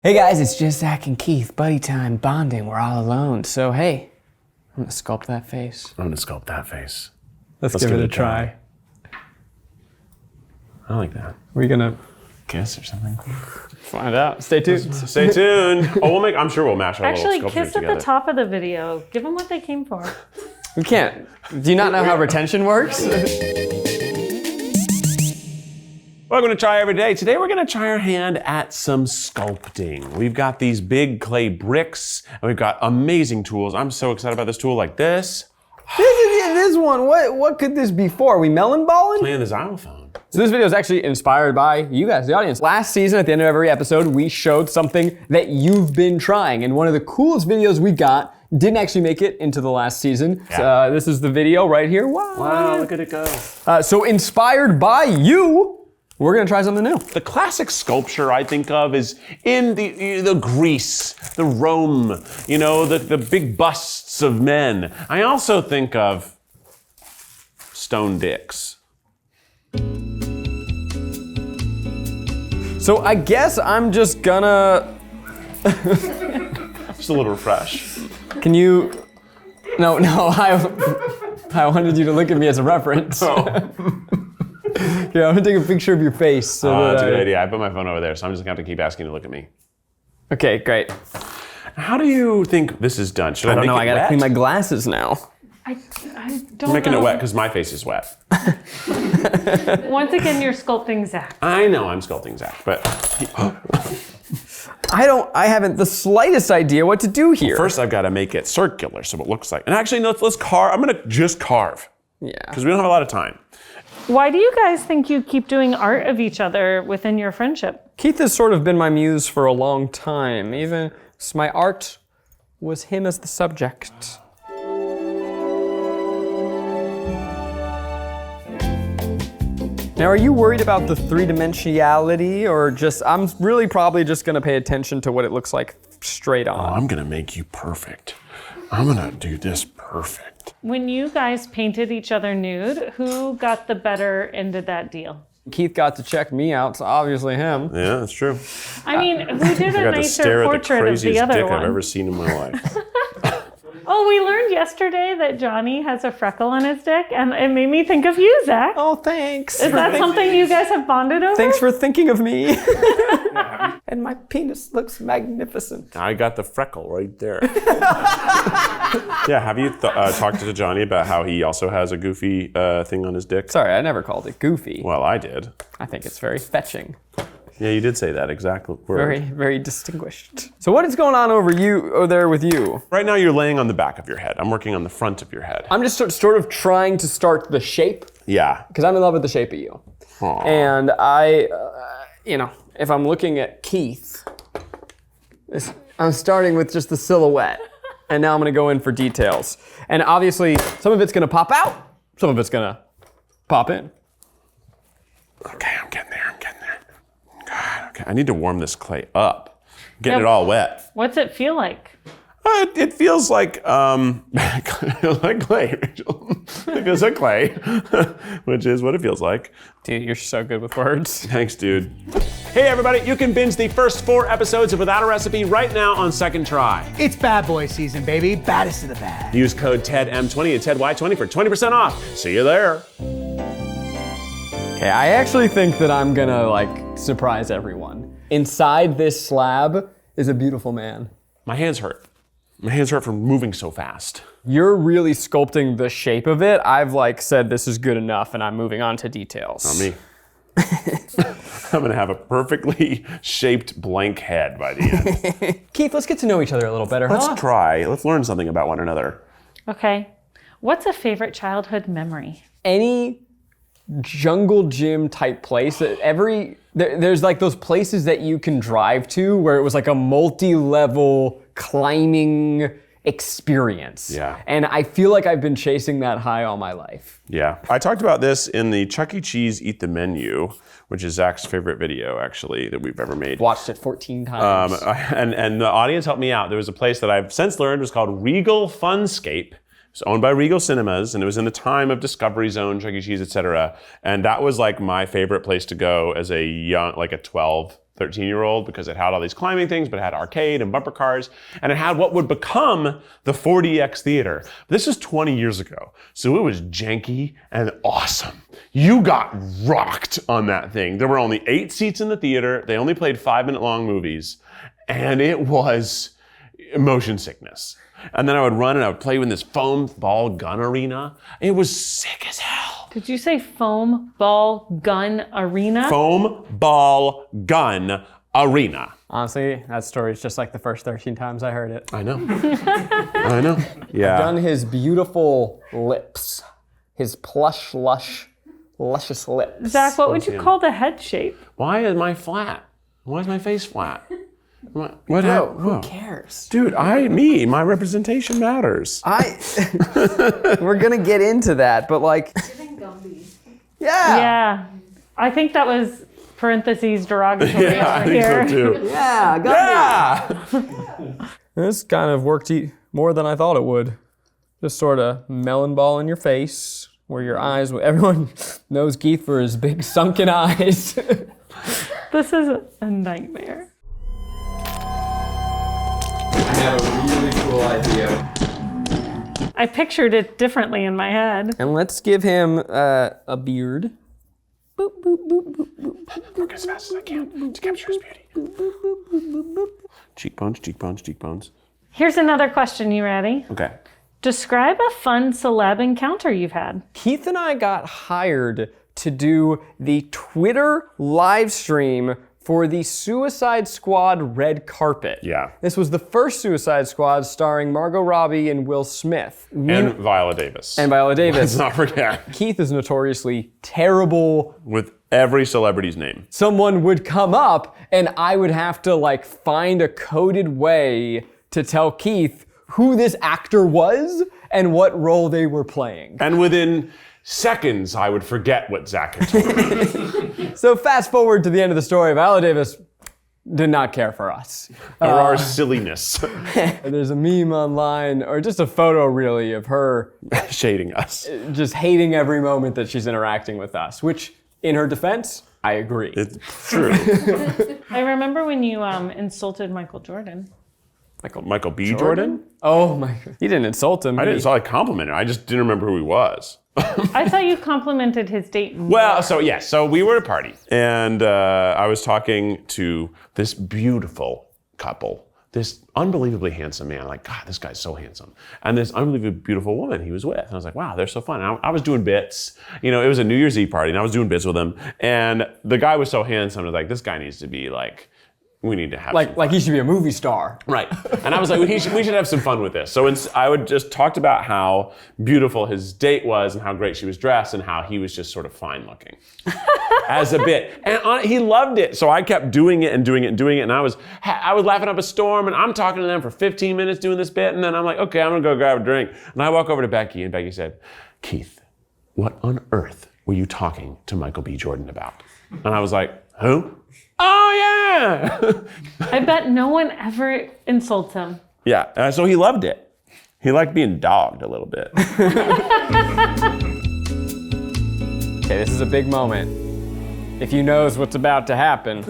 Hey guys, it's just Zach and Keith. Buddy time, bonding, we're all alone. So hey, I'm gonna sculpt that face. I'm gonna sculpt that face. Let's give it a try. I like that. We're gonna kiss or something. Find out. Stay tuned. Stay tuned. Oh, I'm sure we'll match our little Actually, sculptures kiss at together. the top of the video. Give them what they came for. We can't. Do you not know how retention works? Welcome to Try Every Day. Today we're gonna try our hand at some sculpting. We've got these big clay bricks, and we've got amazing tools. I'm so excited about this tool like this. This one, what could this be for? Are we melon balling? Playing the xylophone. So this video is actually inspired by you guys, the audience. Last season, at the end of every episode, we showed something that you've been trying. And one of the coolest videos we got didn't actually make it into the last season. Yeah. This is the video right here. Wow, look at it go. So inspired by you, we're gonna try something new. The classic sculpture I think of is in the Greece, the Rome, you know, the big busts of men. I also think of stone dicks. So I guess I'm just gonna... Just a little refresh. Can you... No, I wanted you to look at me as a reference. Oh. Yeah, I'm gonna take a picture of your face. So That's a good idea. I put my phone over there, so I'm just gonna have to keep asking you to look at me. Okay, great. How do you think this is done? Should I don't make know, it I gotta wet? clean my glasses now. I don't I'm making know. it wet because my face is wet. Once again, you're sculpting Zach. I know I'm sculpting Zach, but I haven't the slightest idea what to do here. first I've got to make it circular so it looks like. And actually, no, let's carve. I'm gonna just carve Yeah. because we don't have a lot of time. Why do you guys think you keep doing art of each other within your friendship? Keith has sort of been my muse for a long time. Even so my art was him as the subject. Now, are you worried about the three-dimensionality, or just, I'm really probably just gonna pay attention to what it looks like straight on. I'm gonna make you perfect. I'm gonna do this perfect. When you guys painted each other nude, who got the better end of that deal? Keith got to check me out, so obviously him. Yeah, that's true. I mean, who did I a got to nicer stare at the portrait of the craziest other dick one? I've ever seen in my life. Oh, we learned yesterday that Johnny has a freckle on his dick, and it made me think of you, Zach. Oh, thanks. Is that something you guys have bonded over? Thanks for thinking of me. And my penis looks magnificent. I got the freckle right there. Yeah, have you talked to Johnny about how he also has a goofy thing on his dick? Sorry, I never called it goofy. Well, I did. I think it's very fetching. Yeah, you did say that exact word. Very, very distinguished. So what is going on over there with you? Right now you're laying on the back of your head. I'm working on the front of your head. I'm just sort of trying to start the shape, Yeah. because I'm in love with the shape of you. Aw. And if I'm looking at Keith, I'm starting with just the silhouette. And now I'm gonna go in for details. And obviously, some of it's gonna pop out, some of it's gonna pop in. Okay, I'm getting there. God, okay. I need to warm this clay up. Getting it all wet. What's it feel like? It feels like like clay, Rachel. It feels like clay, which is what it feels like. Dude, you're so good with words. Thanks, dude. Hey, everybody, you can binge the first 4 episodes of Without a Recipe right now on Second Try. It's bad boy season, baby. Baddest of the bad. Use code TEDM20 and TEDY20 for 20% off. See you there. Okay, I actually think that I'm gonna surprise everyone. Inside this slab is a beautiful man. My hands hurt. My hands hurt from moving so fast. You're really sculpting the shape of it. I've said this is good enough and I'm moving on to details. Not me. I'm gonna have a perfectly shaped blank head by the end. Keith, let's get to know each other a little better, Let's try. Let's learn something about one another. Okay. What's a favorite childhood memory? Any jungle gym type place that there's those places that you can drive to where it was a multi-level climbing experience. Yeah. And I feel like I've been chasing that high all my life. Yeah. I talked about this in the Chuck E. Cheese Eat the Menu, which is Zach's favorite video, actually, that we've ever made. Watched it 14 times. And the audience helped me out. There was a place that I've since learned was called Regal Funscape. It's owned by Regal Cinemas, and it was in the time of Discovery Zone, Chuck E. Cheese, etc. And that was my favorite place to go as a young, 12, 13-year-old because it had all these climbing things, but it had arcade and bumper cars, and it had what would become the 4DX theater. This is 20 years ago, so it was janky and awesome. You got rocked on that thing. There were only 8 seats in the theater. They only played 5-minute long movies, and it was motion sickness. And then I would run and I would play in this foam ball gun arena. It was sick as hell. Did you say foam ball gun arena? Foam ball gun arena. Honestly, that story is just like the first 13 times I heard it. I know. I know. Yeah. Done his beautiful lips. His plush, luscious lips. Zach, what would you call the head shape? Why is my flat? Why is my face flat? What Bro, who cares? Dude, my representation matters. We're gonna get into that, but like, yeah. Yeah. I think that was parentheses derogatory Yeah, I over think here. so too. Yeah, Yeah! This kind of worked more than I thought it would. Just sort of melon ball in your face, where your eyes, everyone knows Keith for his big sunken eyes. This is a nightmare. I have a really cool idea. I pictured it differently in my head. And let's give him a beard. Boop, boop, boop, boop, boop. Work as fast as I can to capture his beauty. Cheekbones, cheekbones, cheekbones. Here's another question. You ready? Okay. Describe a fun celeb encounter you've had. Keith and I got hired to do the Twitter live stream for the Suicide Squad red carpet. Yeah. This was the first Suicide Squad starring Margot Robbie and Will Smith. And Viola Davis. And Viola Davis. Let's not forget. Keith is notoriously terrible. With every celebrity's name. Someone would come up and I would have to like find a coded way to tell Keith who this actor was and what role they were playing. And within seconds, I would forget what Zach had told me. So fast forward to the end of the story, Viola Davis did not care for us. Or our silliness. There's a meme online, or just a photo really, of her Shading us. just hating every moment that she's interacting with us, which, in her defense, I agree. It's true. I remember when you insulted Michael Jordan. Michael B. Jordan? Oh my God. He didn't insult him. I didn't saw a compliment. I just didn't remember who he was. I thought you complimented his date. Well, so we were at a party, and I was talking to this beautiful couple, this unbelievably handsome man. Like, God, this guy's so handsome. And this unbelievably beautiful woman he was with. And I was like, wow, they're so fun. And I was doing bits. You know, it was a New Year's Eve party, and I was doing bits with him. And the guy was so handsome. I was like, this guy needs to be like, we need to have some fun. like he should be a movie star. Right. And I was like, we should have some fun with this. So I would just talked about how beautiful his date was and how great she was dressed and how he was just sort of fine looking as a bit. And he loved it. So I kept doing it and doing it and doing it. And I was laughing up a storm, and I'm talking to them for 15 minutes doing this bit. And then I'm like, okay, I'm going to go grab a drink. And I walk over to Becky, and Becky said, Keith, what on earth were you talking to Michael B. Jordan about? And I was like, who? Oh, yeah. I bet no one ever insults him. Yeah, so he loved it. He liked being dogged a little bit. Okay, this is a big moment. If he knows what's about to happen.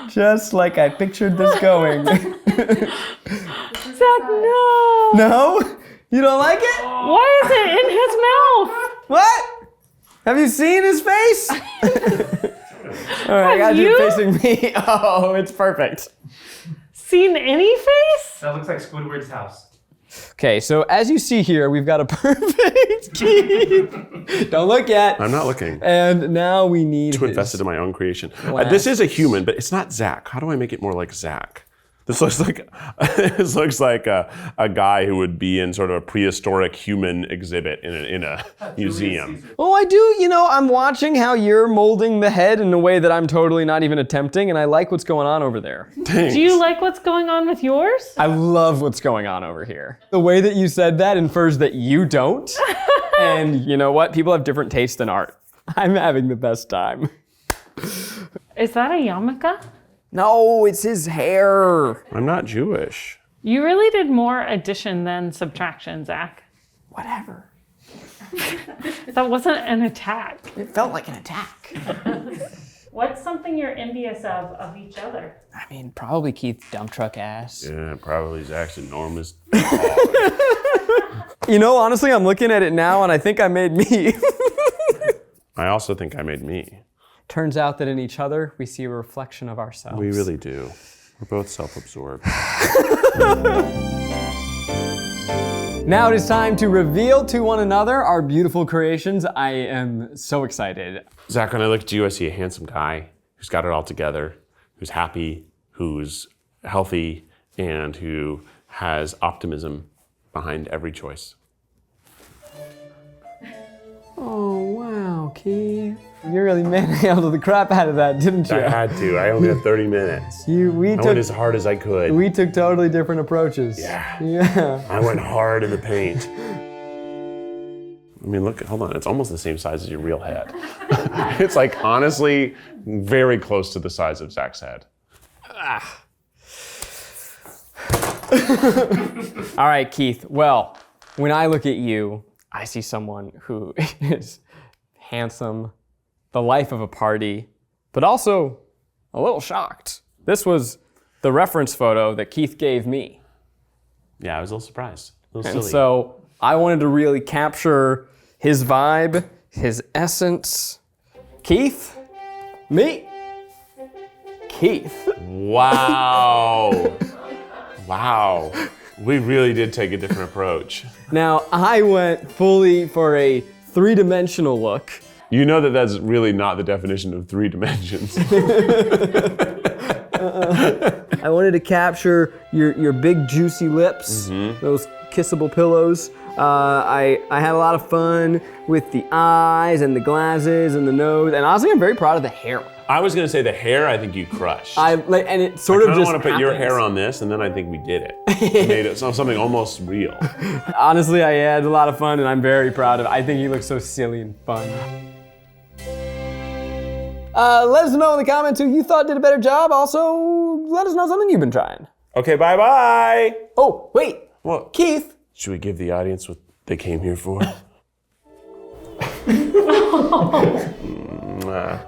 Just like I pictured this going. Zach, no. No? You don't like it? Why is it in his mouth? What? Have you seen his face? All right, I got you facing me. Oh, it's perfect. Seen any face? That looks like Squidward's house. Okay, so as you see here, we've got a perfect Keith. Don't look yet. I'm not looking. And now we need Too invested in my own creation. Wow. This is a human, but it's not Zach. How do I make it more like Zach? This looks like a guy who would be in sort of a prehistoric human exhibit in a museum. Well, I do, I'm watching how you're molding the head in a way that I'm totally not even attempting, and I like what's going on over there. Thanks. Do you like what's going on with yours? I love what's going on over here. The way that you said that infers that you don't. And you know what? People have different tastes in art. I'm having the best time. Is that a yarmulke? No, it's his hair. I'm not Jewish. You really did more addition than subtraction, Zach. Whatever. That wasn't an attack. It felt like an attack. What's something you're envious of each other? I mean, probably Keith's dump truck ass. Yeah, probably Zach's enormous. You know, honestly, I'm looking at it now and I think I made me. I also think I made me. Turns out that in each other, we see a reflection of ourselves. We really do. We're both self-absorbed. Now it is time to reveal to one another our beautiful creations. I am so excited. Zach, when I look at you, I see a handsome guy who's got it all together, who's happy, who's healthy, and who has optimism behind every choice. Oh, wow, Keith. You really manhandled the crap out of that, didn't you? I had to. I only had 30 minutes. I went as hard as I could. We took totally different approaches. Yeah. I went hard in the paint. I mean, look, hold on. It's almost the same size as your real head. It's like, honestly, very close to the size of Zach's head. All right, Keith. Well, when I look at you, I see someone who is handsome, the life of a party, but also a little shocked. This was the reference photo that Keith gave me. Yeah, I was a little surprised. A little And silly. so I wanted to really capture his vibe, his essence. Keith, me, Keith. Wow. Wow. We really did take a different approach. Now, I went fully for a three-dimensional look. You know that that's really not the definition of 3 dimensions. I wanted to capture your big juicy lips, those kissable pillows. I had a lot of fun with the eyes and the glasses and the nose, and honestly, I'm very proud of the hair. I was gonna say the hair, I think you crushed. And it sort of I just want to put your happens. hair on this, and then I think we did it. We made it something almost real. Honestly, I had a lot of fun, and I'm very proud of it. I think he looks so silly and fun. Let us know in the comments who you thought did a better job. Also, let us know something you've been trying. Okay, bye-bye. Oh, wait. What? Keith. Should we give the audience what they came here for? Mwah.